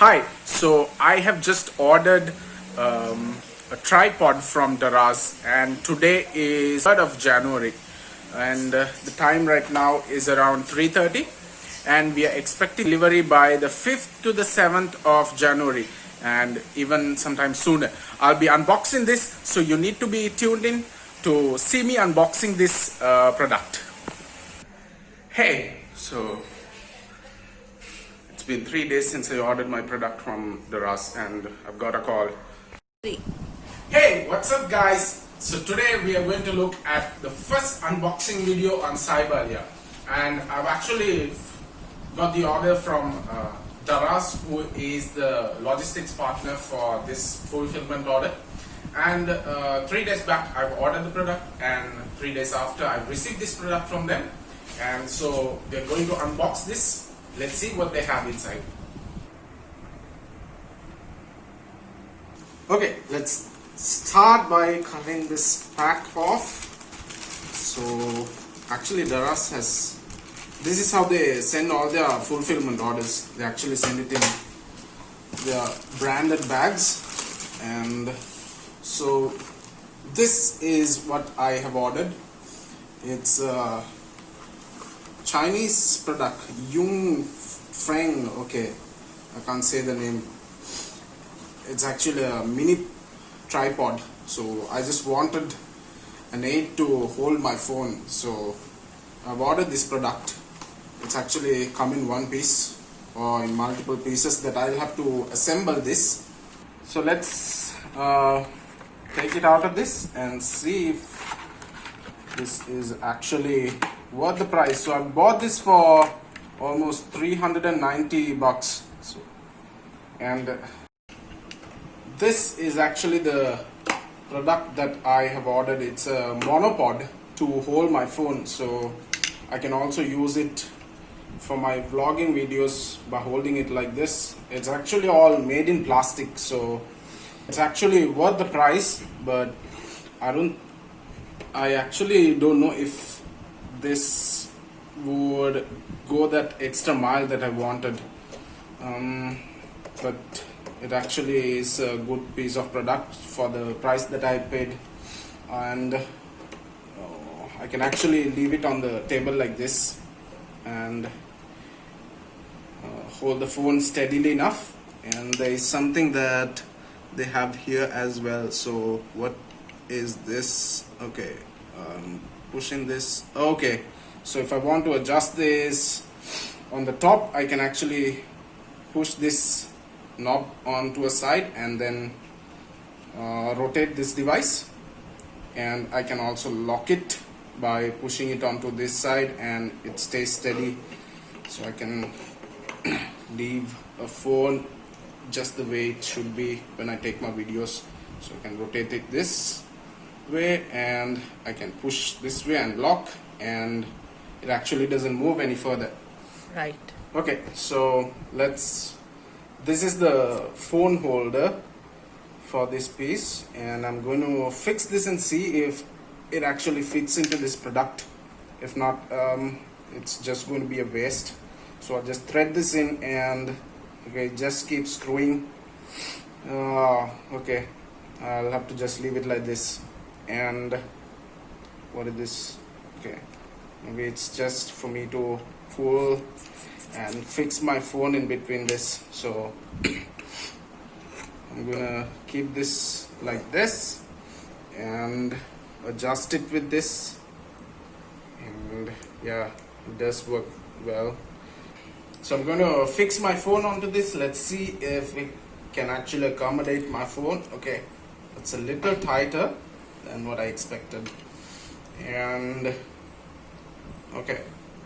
Hi, so I have just ordered a tripod from Daraz, and today is 3rd of January, and the time right now is around 3:30, and we are expecting delivery by the 5th to the 7th of January, and even sometime sooner. I'll be unboxing this, so you need to be tuned in to see me unboxing this product. Hey, so it's been 3 days since I ordered my product from Daraz, and I've got a call. Hey, what's up guys? So today we are going to look at the first unboxing video on Aliya, and I've actually got the order from Daraz, who is the logistics partner for this fulfillment order. And 3 days back I've ordered the product, and 3 days after I've received this product from them, and so they're going to unbox this. Let's see what they have inside. Okay, let's start by cutting this pack off. So actually Daraz has, this is how they send all their fulfillment orders. They actually send it in their branded bags, and so this is what I have ordered. It's a Chinese product, Yunteng. Okay, I can't say the name. It's actually a mini tripod, so I just wanted an aid to hold my phone, so I've ordered this product. It's actually come in one piece or in multiple pieces that I'll have to assemble this. So let's take it out of this and see if this is actually worth the price. So I bought this for almost 390 bucks. So, and this is actually the product that I have ordered. It's a monopod to hold my phone, so I can also use it for my vlogging videos by holding it like this. It's actually all made in plastic, so it's actually worth the price, but I actually don't know if this would go that extra mile that I wanted, but it actually is a good piece of product for the price that I paid. And I can actually leave it on the table like this and hold the phone steadily enough. And there is something that they have here as well. So what is this? Okay, pushing this. Okay, so if I want to adjust this on the top, I can actually push this knob onto a side and then rotate this device, and I can also lock it by pushing it onto this side, and it stays steady. So I can leave a phone just the way it should be when I take my videos. So I can rotate it this way, and I can push this way and lock, and it actually doesn't move any further. Right. Okay, so this is the phone holder for this piece, and I'm going to fix this and see if it actually fits into this product. If not, it's just going to be a waste. So I'll just thread this in, and okay, just keep screwing. Okay, I'll have to just leave it like this. And what is this? Okay, maybe it's just for me to pull and fix my phone in between this. So I'm gonna keep this like this and adjust it with this, and yeah, it does work well. So I'm going to fix my phone onto this. Let's see if it can actually accommodate my phone. Okay, it's a little tighter than what I expected. And okay,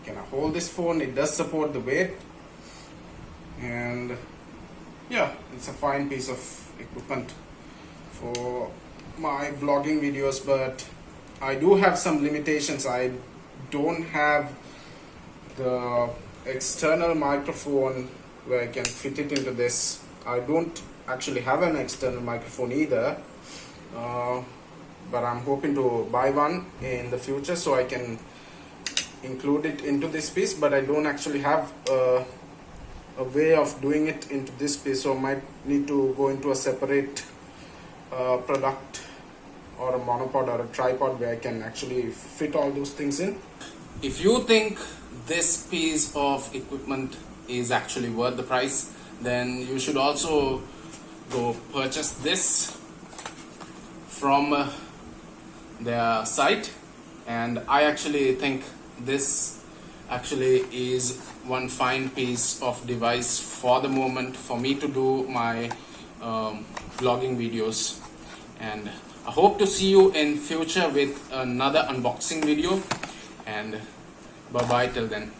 can I hold this phone? It does support the weight, and yeah, it's a fine piece of equipment for my vlogging videos, but I do have some limitations. I don't have the external microphone where I can fit it into this. I don't actually have an external microphone either, but I'm hoping to buy one in the future so I can include it into this piece. But I don't actually have a a way of doing it into this space, so I might need to go into a separate product or a monopod or a tripod where I can actually fit all those things in. If you think this piece of equipment is actually worth the price, then you should also go purchase this from their site. And I actually think this actually is one fine piece of device for the moment for me to do my vlogging videos. And I hope to see you in future with another unboxing video, and bye bye till then.